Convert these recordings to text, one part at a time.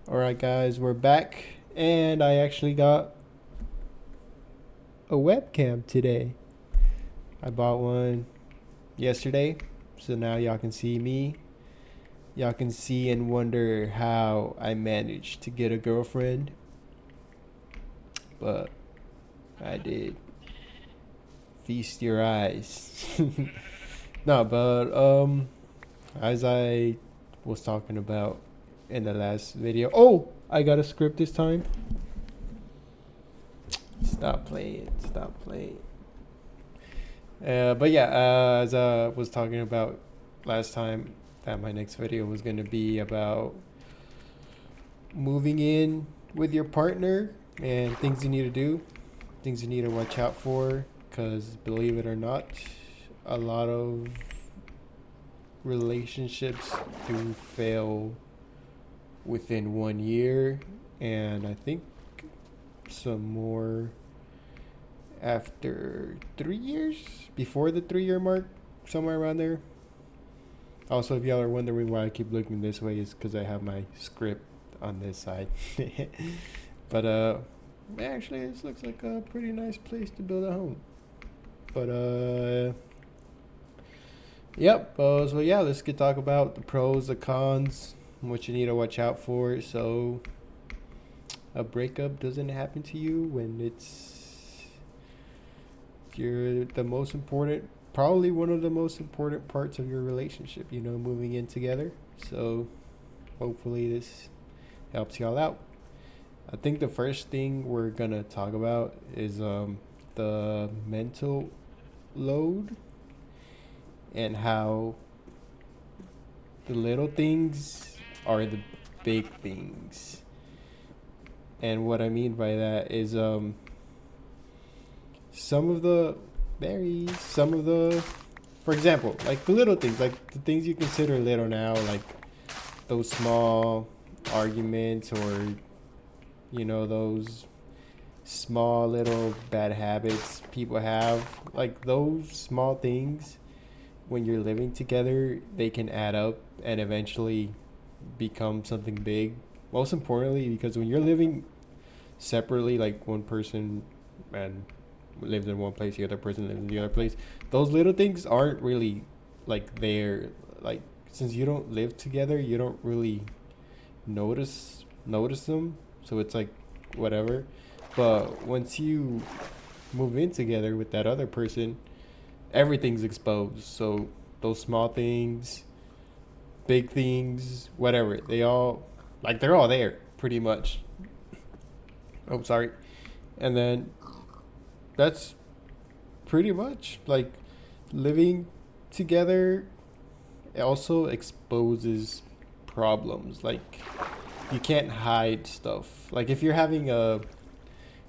Alright, guys, we're back, and I actually got a webcam today. I bought one yesterday, so now y'all can see me. Y'all can see and wonder how I managed to get a girlfriend, but I did. Feast your eyes. No, but as I was talking about in the last video. Oh, I got a script this time. Stop playing. Stop playing. But yeah, as I was talking about last time, that my next video was going to be about moving in with your partner and things you need to do, things you need to watch out for. Because believe it or not, a lot of relationships do fail within 1 year, and I think some more after 3 years, before the 3 year mark, somewhere around there. Also, if y'all are wondering why I keep looking this way, is because I have my script on this side. But actually, this looks like a pretty nice place to build a home. But yep. So yeah, let's get talk about the pros, the cons, what you need to watch out for. So a breakup doesn't happen to you when you're the most important, probably one of the most important parts of your relationship, moving in together. So hopefully this helps y'all out. I think the first thing we're gonna talk about is the mental load and how the little things are the big things. And what I mean by that is some of the for example, like the little things, like the things you consider little now, like those small arguments, or those small little bad habits people have, like those small things, when you're living together, they can add up and eventually become something big. Most importantly, because when you're living separately, like one person and lives in one place, the other person lives in the other place, those little things aren't really like there. Like, since you don't live together, you don't really notice them. So it's like whatever. But once you move in together with that other person, everything's exposed. So those small things, big things, whatever, they're all there pretty much. Oh, sorry. And then that's pretty much like living together. It also exposes problems. Like, you can't hide stuff. Like, if you're having a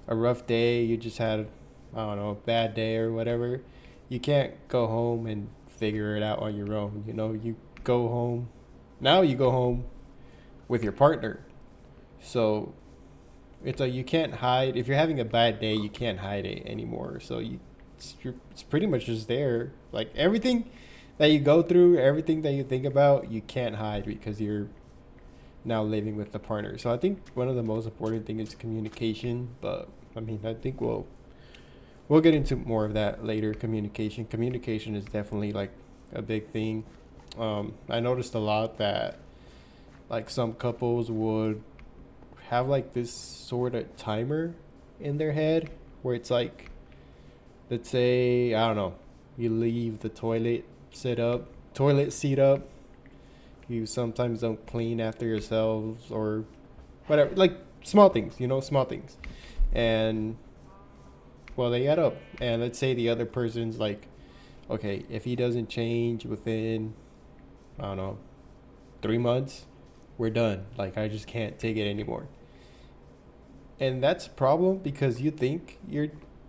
rough day, you just had, I don't know, a bad day or whatever, you can't go home and figure it out on your own. You go home. Now you go home with your partner. So it's like you can't hide. If you're having a bad day, you can't hide it anymore. So it's pretty much just there. Like, everything that you go through, everything that you think about, you can't hide because you're now living with the partner. So I think one of the most important thing is communication. But I mean, I think we'll get into more of that later. Communication is definitely like a big thing. I noticed a lot that like some couples would have like this sort of timer in their head where it's like, let's say, I don't know, you leave the toilet seat up, you sometimes don't clean after yourselves or whatever, like small things, small things. And well, they add up. And let's say the other person's like, okay, if he doesn't change within, I don't know, 3 months, we're done. Like, I just can't take it anymore. And that's a problem because you think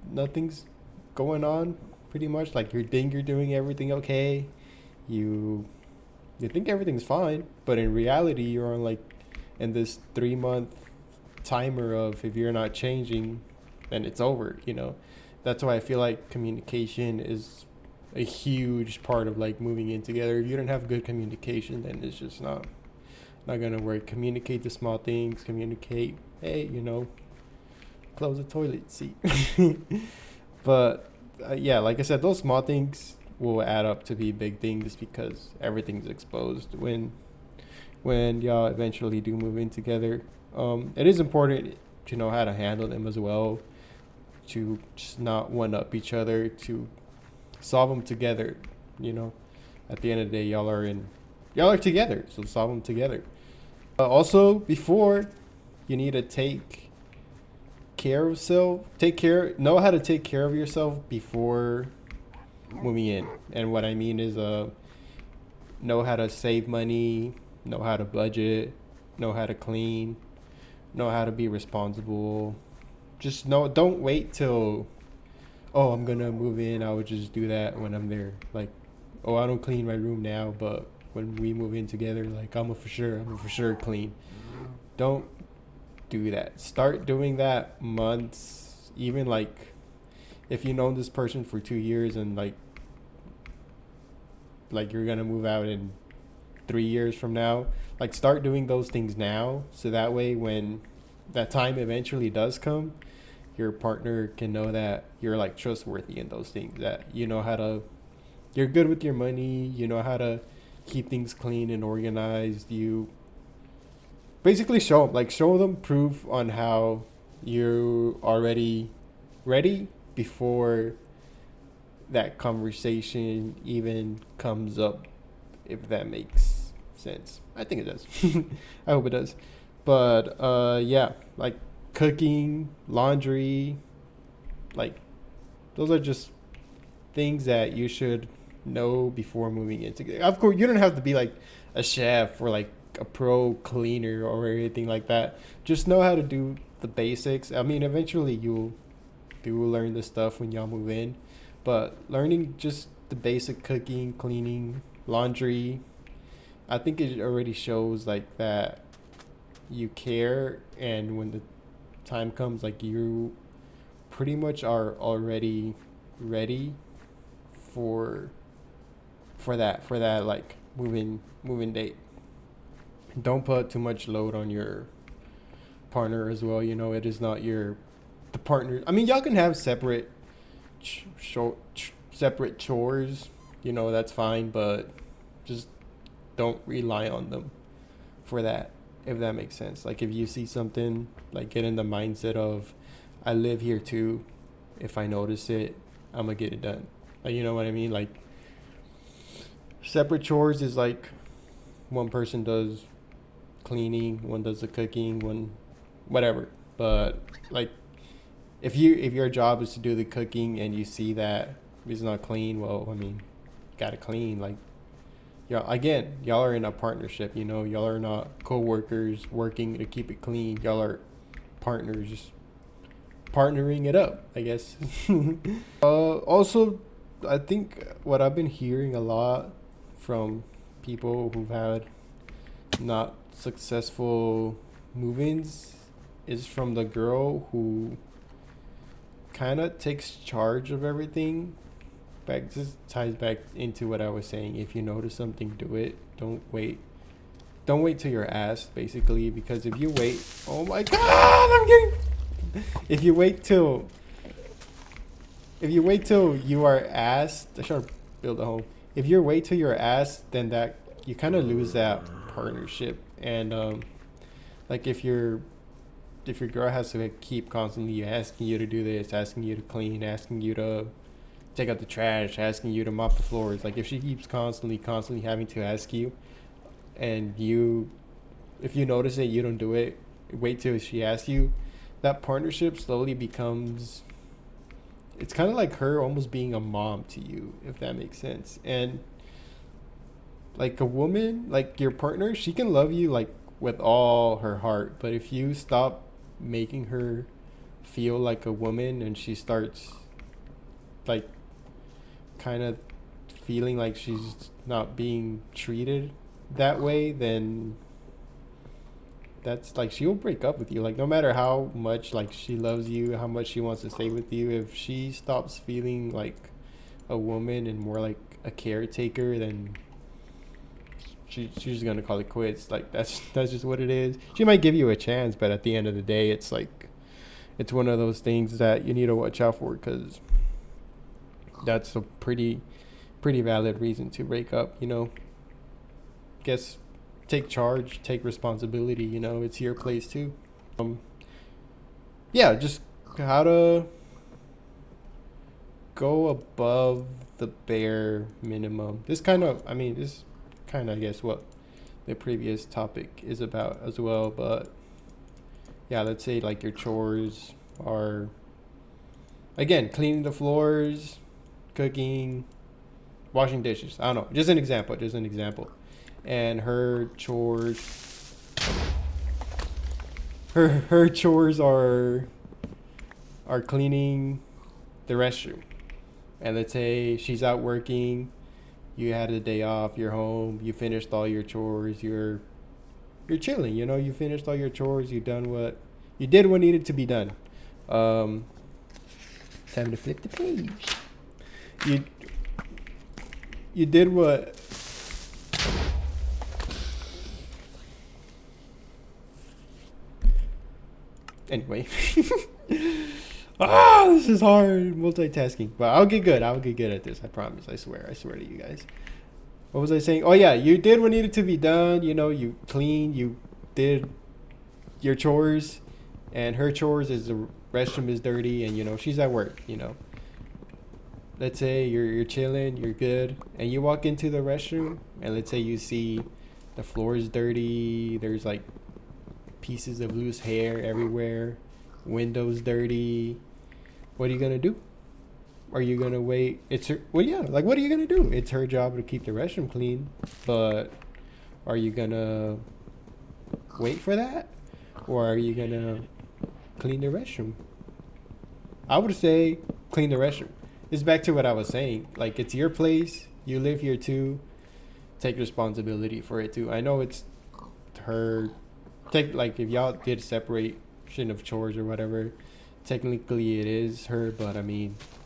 nothing's going on, pretty much. Like, you think you're doing everything okay. You you think everything's fine, but in reality, you're on like in this 3 month timer of, if you're not changing, then it's over. That's why I feel like communication is a huge part of like moving in together. If you don't have good communication, then it's just Not gonna work. Communicate the small things. Communicate. Hey, close the toilet seat. But yeah, like I said, those small things will add up to be big things because everything's exposed when y'all eventually do move in together. It is important to know how to handle them as well, to just not one up each other, to solve them together. You know, at the end of the day, y'all are together, so solve them together. Also, before you need to know how to take care of yourself before moving in. And what I mean is, know how to save money, know how to budget, know how to clean, know how to be responsible. Just know, don't wait till, oh, I'm gonna move in. I would just do that when I'm there. Like, oh, I don't clean my room now, but when we move in together, like, I'm a for sure clean. Don't do that. Start doing that months, even like if you know this person for 2 years and like you're gonna move out in 3 years from now, like start doing those things now, so that way when that time eventually does come, your partner can know that you're like trustworthy in those things, that you're good with your money, you know how to keep things clean and organized. You basically show them proof on how you already ready before that conversation even comes up, if that makes sense. I think it does. I hope it does. But yeah, like cooking, laundry, like those are just things that you should know before moving into. Of course, you don't have to be like a chef or like a pro cleaner or anything like that. Just know how to do the basics. I mean, eventually you'll learn the stuff when y'all move in, but learning just the basic cooking, cleaning, laundry, I think it already shows like that you care, and when the time comes, like you pretty much are already ready for that like moving date. Don't put too much load on your partner as well. It is not the partner. I mean, y'all can have separate chores. That's fine, but just don't rely on them for that, if that makes sense. Like if you see something, like get in the mindset of, I live here too. If I notice it, I'm gonna get it done. Like, you know what I mean? Like separate chores is like one person does cleaning, one does the cooking, one whatever. But like if your job is to do the cooking and you see that it's not clean, well, I mean, you gotta clean. Like y'all are in a partnership. Y'all are not co-workers working to keep it clean. Y'all are partners, just partnering it up, I guess. Also, I think what I've been hearing a lot from people who've had not successful move-ins is from the girl who kind of takes charge of everything. Back Just ties back into what I was saying. If you notice something, do it. Don't wait till you're asked, basically, because if you wait, oh my god, if you wait till you are asked, I should build a home. If you wait till you're asked, then that you kind of lose that partnership. And like if your girl has to keep constantly asking you to do this, asking you to clean, asking you to take out the trash, asking you to mop the floors, like if she keeps constantly having to ask you, and if you notice it, you don't do it, wait till she asks you, that partnership slowly becomes, it's kind of like her almost being a mom to you, if that makes sense. And like a woman, like your partner, she can love you like with all her heart, but if you stop making her feel like a woman and she starts like kind of feeling like she's not being treated that way, then that's like she'll break up with you. Like no matter how much like she loves you, how much she wants to stay with you, if she stops feeling like a woman and more like a caretaker, then she's gonna call it quits. Like that's just what it is. She might give you a chance, but at the end of the day, it's like it's one of those things that you need to watch out for, because that's a pretty valid reason to break up. Guess take charge, take responsibility. It's your place too. Yeah, just how to go above the bare minimum. This kind of, I guess, what the previous topic is about as well. But yeah, let's say like your chores are, again, cleaning the floors, cooking, washing dishes. I don't know. Just an example. And her chores are cleaning the restroom. And let's say she's out working, you had a day off, you're home, you finished all your chores, you're chilling, you finished all your chores, you did what needed to be done. Time to flip the page. You did what anyway. This is hard multitasking, but I'll get good at this. I promise. I swear to you guys. What was I saying? Oh yeah, you did what needed to be done. You cleaned, you did your chores, and her chores is the restroom is dirty, and she's at work. Let's say you're chilling, you're good, and you walk into the restroom, and let's say you see the floor is dirty. There's like pieces of loose hair everywhere. Windows dirty. What are you gonna do? Are you gonna wait? It's her. Well, yeah. Like, what are you gonna do? It's her job to keep the restroom clean, but are you gonna wait for that, or are you gonna clean the restroom? I would say clean the restroom. It's back to what I was saying. Like, it's your place. You live here too. Take responsibility for it too. I know it's her. Like, if y'all did separation of chores or whatever, technically it is her, but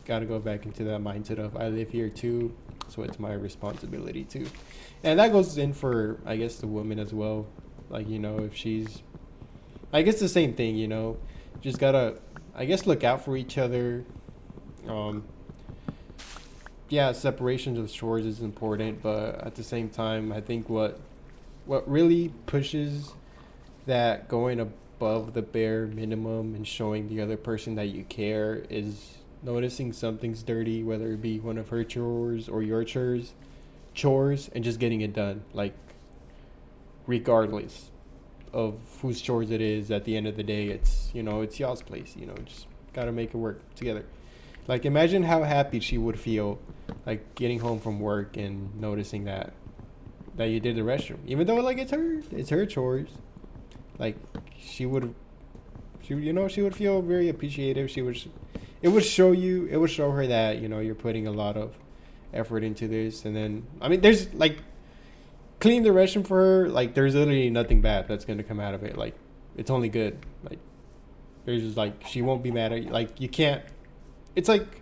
gotta go back into that mindset of I live here too, so it's my responsibility too. And that goes in for, I guess, the woman as well. Like, if she's, I guess, the same thing, just gotta, I guess, look out for each other. Yeah, separations of chores is important, but at the same time, I think what really pushes that going above the bare minimum and showing the other person that you care is noticing something's dirty, whether it be one of her chores or your chores, and just getting it done. Like, regardless of whose chores it is, at the end of the day, it's y'all's place. Just gotta make it work together. Like, imagine how happy she would feel, like, getting home from work and noticing that you did the restroom, even though, like, it's her chores. Like, she would feel very appreciative. It would show her that you're putting a lot of effort into this. And then there's like, clean the restroom for her. Like, there's literally nothing bad that's gonna come out of it. Like, it's only good. Like, there's just, like, she won't be mad at you. Like, you can't. It's like,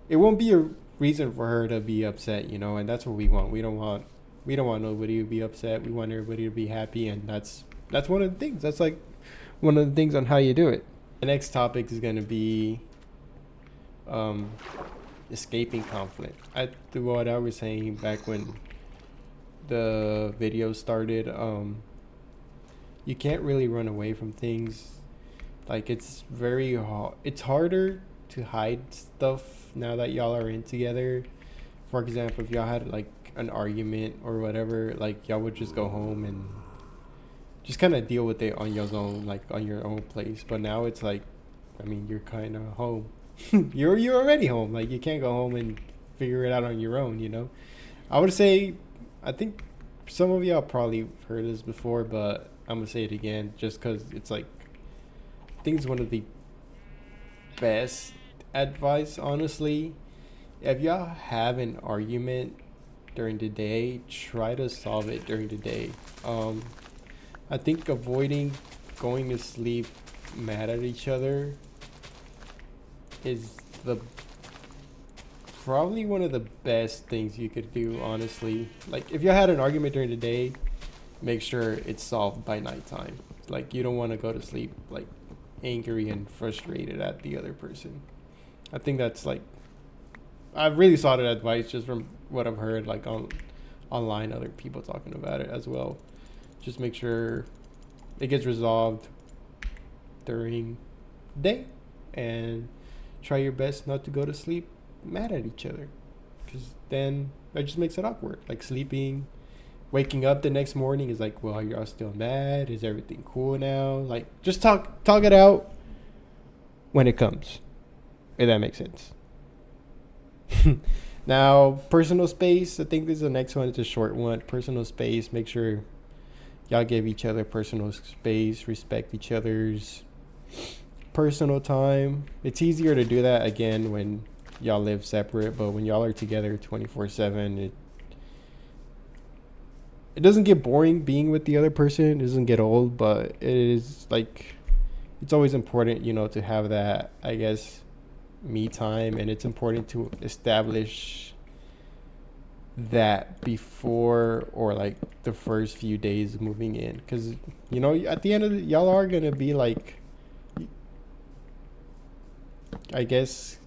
it won't be a reason for her to be upset. And that's what we want. We don't want nobody to be upset. We want everybody to be happy, and that's one of the things. That's like one of the things on how you do it. The next topic is gonna be escaping conflict. What I was saying back when the video started, you can't really run away from things. Like, it's harder to hide stuff now that y'all are in together. For example, if y'all had like an argument or whatever, like, y'all would just go home and just kind of deal with it on your own, like on your own place. But now it's like, you're kind of home. you're already home. Like, you can't go home and figure it out on your own. I would say, I think some of y'all probably heard this before, but I'm gonna say it again just because it's like, I think it's one of the best advice, honestly. If y'all have an argument during the day, try to solve it during the day. I think avoiding going to sleep mad at each other is probably one of the best things you could do, honestly. Like, if you had an argument during the day, make sure it's solved by nighttime. Like, you don't want to go to sleep, like, angry and frustrated at the other person. I think that's, like, I've really sought advice just from what I've heard, like, on online, other people talking about it as well. Just make sure it gets resolved during the day, and try your best not to go to sleep mad at each other, because then that just makes it awkward. Like, sleeping, waking up the next morning is like, well, you're all still mad, is everything cool now? Like, just talk it out when it comes, if that makes sense. Now, personal space, I think this is the next one. It's a short one. Personal space, make sure y'all give each other personal space, respect each other's personal time. It's easier to do that again when y'all live separate, but when y'all are together 24/7, it doesn't get boring being with the other person. It doesn't get old, but it is like, it's always important, to have that, I guess, me time, and it's important to establish that before, or like the first few days of moving in, because at the end of y'all are gonna be like, I guess,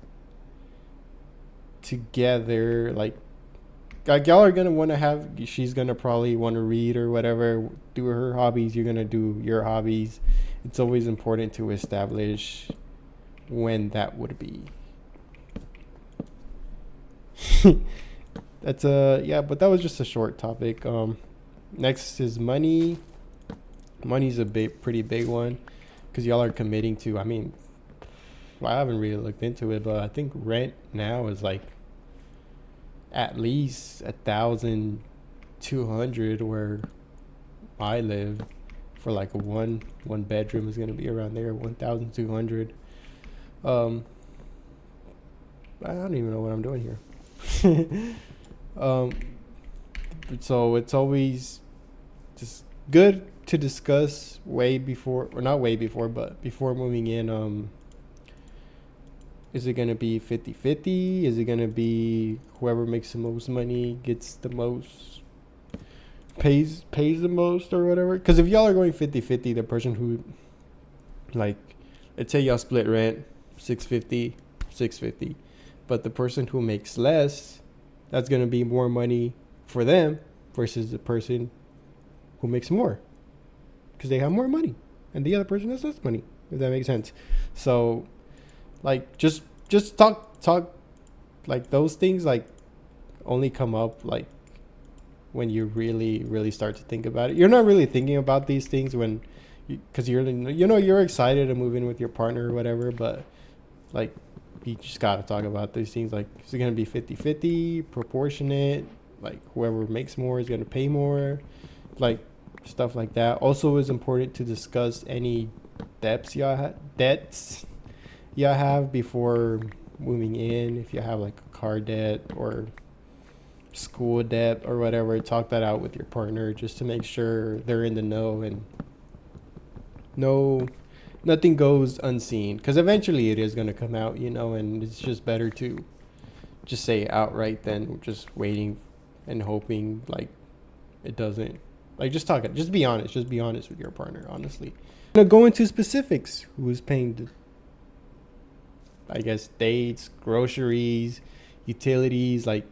together, like y'all are gonna want to have, she's gonna probably want to read or whatever, do her hobbies, you're gonna do your hobbies. It's always important to establish when that would be. That's yeah, but that was just a short topic. Next is money. Money's a pretty big one, because y'all are committing to, I mean, well, I haven't really looked into it, but I think rent now is like at least 1,200 where I live, for like a one bedroom is gonna be around there, 1,200. I don't even know what I'm doing here. um, so it's always just good to discuss way before, or not way before, but before moving in. Is it going to be 50-50? Is it going to be whoever makes the most money gets the most, pays the most, or whatever? Because if y'all are going 50-50, the person who, like, let's say y'all split rent, 650, but the person who makes less, that's going to be more money for them versus the person who makes more, because they have more money and the other person has less money, if that makes sense. So, like, just talk like, those things, like, only come up like when you really start to think about it. You're not really thinking about these things when because you're excited to move in with your partner or whatever, but like, you just gotta talk about these things. Like, is it gonna be 50-50, proportionate, like whoever makes more is gonna pay more, like stuff like that. Also, it's important to discuss any debts y'all have before moving in. If you have like a car debt or school debt or whatever, talk that out with your partner, just to make sure they're in the know, and nothing goes unseen, because eventually it is going to come out, and it's just better to just say it outright than just waiting and hoping like it doesn't. Like, just talk it, just be honest with your partner, honestly. Go into specifics. Who's paying the, I guess, dates, groceries, utilities, like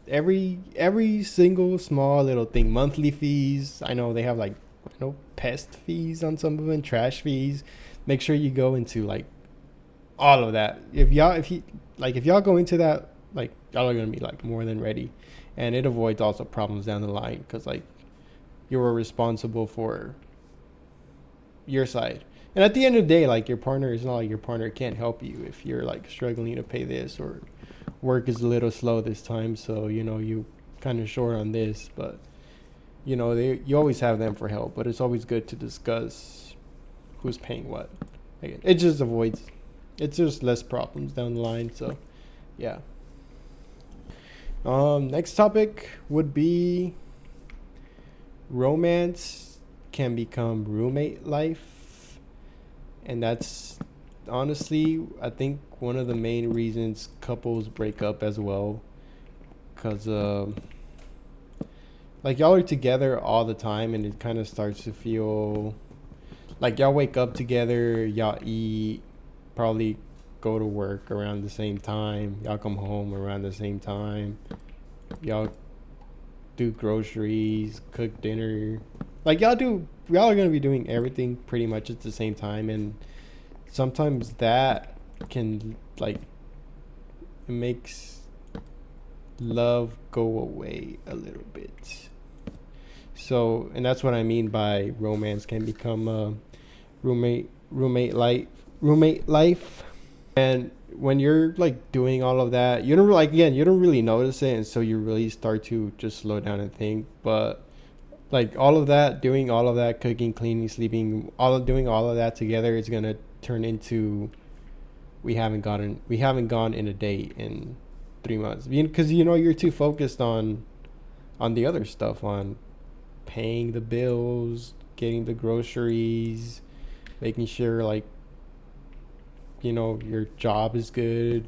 every single small little thing. Monthly fees. I know they have, like, pest fees on some of them, trash fees. Make sure you go into like all of that. If y'all go into that, like, y'all are gonna be like more than ready, and it avoids also problems down the line, because like, you're responsible for your side. And at the end of the day, like, your partner, is not like your partner can't help you if you're like struggling to pay this, or work is a little slow this time, so you kind of short on this, but you always have them for help. But it's always good to discuss who's paying what. It's just less problems down the line. So yeah. Next topic would be romance can become roommate life. And that's honestly, I think one of the main reasons couples break up as well, cause like y'all are together all the time, and it kind of starts to feel like y'all wake up together, y'all eat, probably go to work around the same time, y'all come home around the same time, y'all do groceries, cook dinner, like y'all are gonna be doing everything pretty much at the same time, and sometimes that can like it makes love go away a little bit. So, and that's what I mean by romance can become roommate life. And when you're like doing all of that, you don't really notice it, and so you really start to just slow down and think. But like all of that, doing all of that, cooking, cleaning, sleeping, doing all of that together is gonna turn into we haven't gone in a date in 3 months, because you're too focused on the other stuff, on paying the bills, getting the groceries, making sure like your job is good,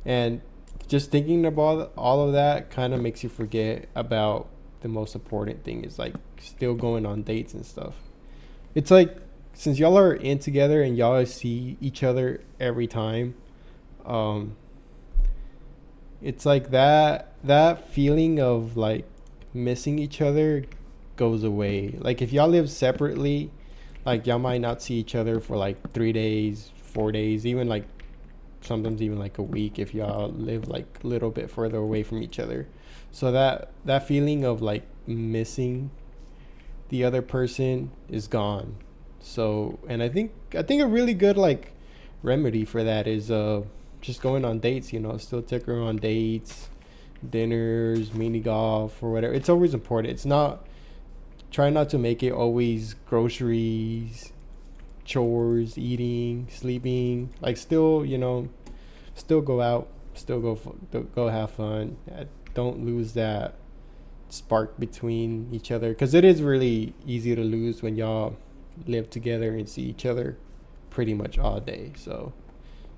and just thinking about all of that kind of makes you forget about the most important thing is like still going on dates and stuff. It's like since y'all are in together and y'all see each other every time, um it's like that feeling of like missing each other goes away. Like if y'all live separately, like y'all might not see each other for like 3 days, 4 days, even like sometimes even like a week if y'all live like a little bit further away from each other. So that feeling of like missing the other person is gone. So, and I think a really good like remedy for that is just going on dates, still take her on dates, dinners, mini golf or whatever. It's always important. It's not Try not to make it always groceries, chores, eating, sleeping. Like still, still go out, still go have fun. Don't lose that spark between each other, because it is really easy to lose when y'all live together and see each other pretty much all day. So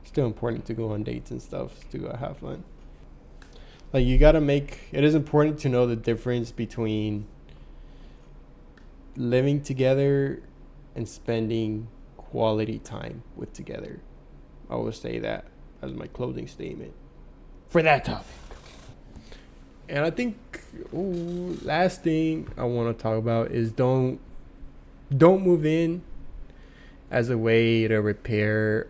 still important to go on dates and stuff to go have fun. Like it is important to know the difference between living together and spending quality time with together. I will say that as my closing statement for that topic. And I think last thing I want to talk about is don't move in as a way to repair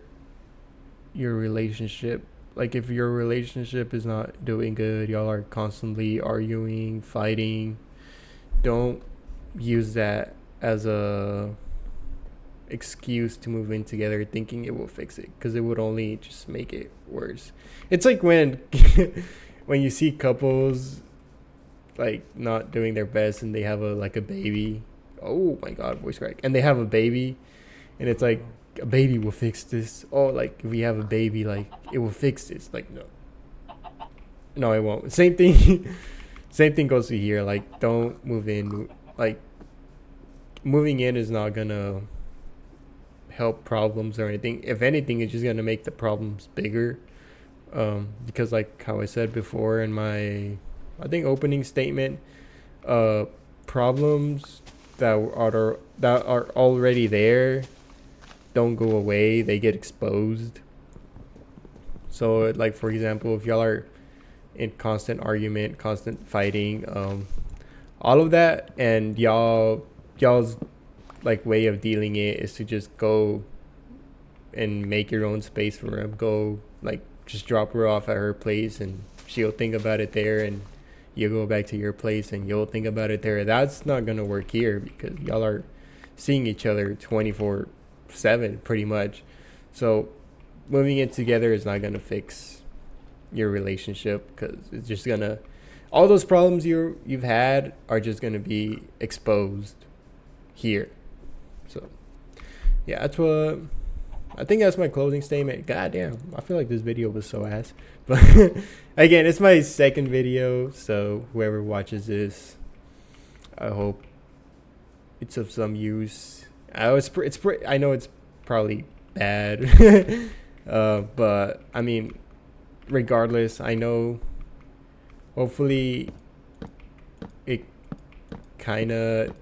your relationship. Like if your relationship is not doing good, y'all are constantly arguing, fighting, don't use that as a excuse to move in together thinking it will fix it, because it would only just make it worse. It's like when when you see couples like not doing their best and they have a baby. Oh my god, voice crack. And they have a baby and it's like a baby will fix this. Oh, like if we have a baby, like it will fix this. Like no, it won't. Same thing. Same thing goes to here. Like don't move in. Like moving in is not gonna help problems or anything. If anything, it's just gonna make the problems bigger. Because like how I said before in my, I think, opening statement, problems that are already there don't go away. They get exposed. So like for example, if y'all are in constant argument, constant fighting, all of that, and y'all's like way of dealing it is to just go and make your own space for him. Go like just drop her off at her place and she'll think about it there, and you'll go back to your place and you'll think about it there. That's not gonna work here because y'all are seeing each other 24/7 pretty much. So moving in together is not gonna fix your relationship, because it's just gonna, all those problems you've had are just gonna be exposed here. So yeah, I think that's my closing statement. God damn, I feel like this video was so ass. But again, it's my second video, so whoever watches this, I hope it's of some use. I know it's probably bad. But I mean, regardless, I know hopefully it kind of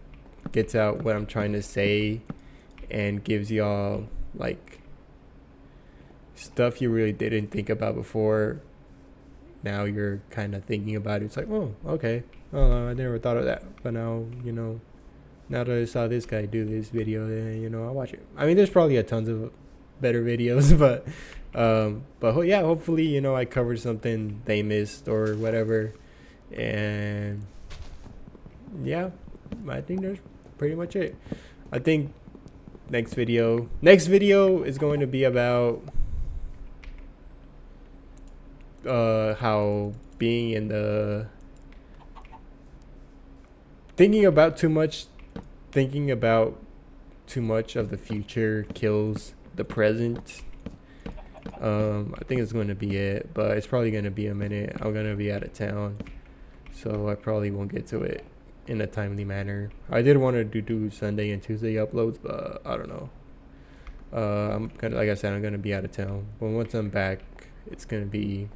gets out what I'm trying to say and gives y'all like stuff you really didn't think about before. Now you're kind of thinking about it. It's like, oh, okay. Oh, I never thought of that. But now, now that I saw this guy do this video, then, I'll watch it. I mean, there's probably a tons of better videos, but yeah, hopefully, I covered something they missed or whatever. And yeah, I think that's pretty much it. I think next video is going to be about how being in the thinking about too much of the future kills the present. I think it's going to be it, but it's probably going to be a minute. I'm going to be out of town, so I probably won't get to it in a timely manner. I did want to do Sunday and Tuesday uploads, but I don't know. I'm kind of, like I said, I'm going to be out of town, but once I'm back, it's going to be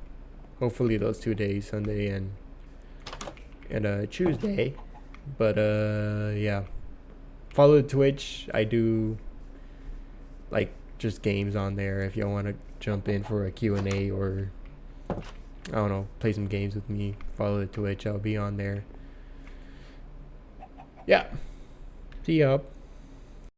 hopefully those 2 days, Sunday and Tuesday. But yeah, follow the Twitch. I do like just games on there. If y'all want to jump in for a Q&A or I don't know, play some games with me, follow the Twitch. I'll be on there. Yeah. See y'all.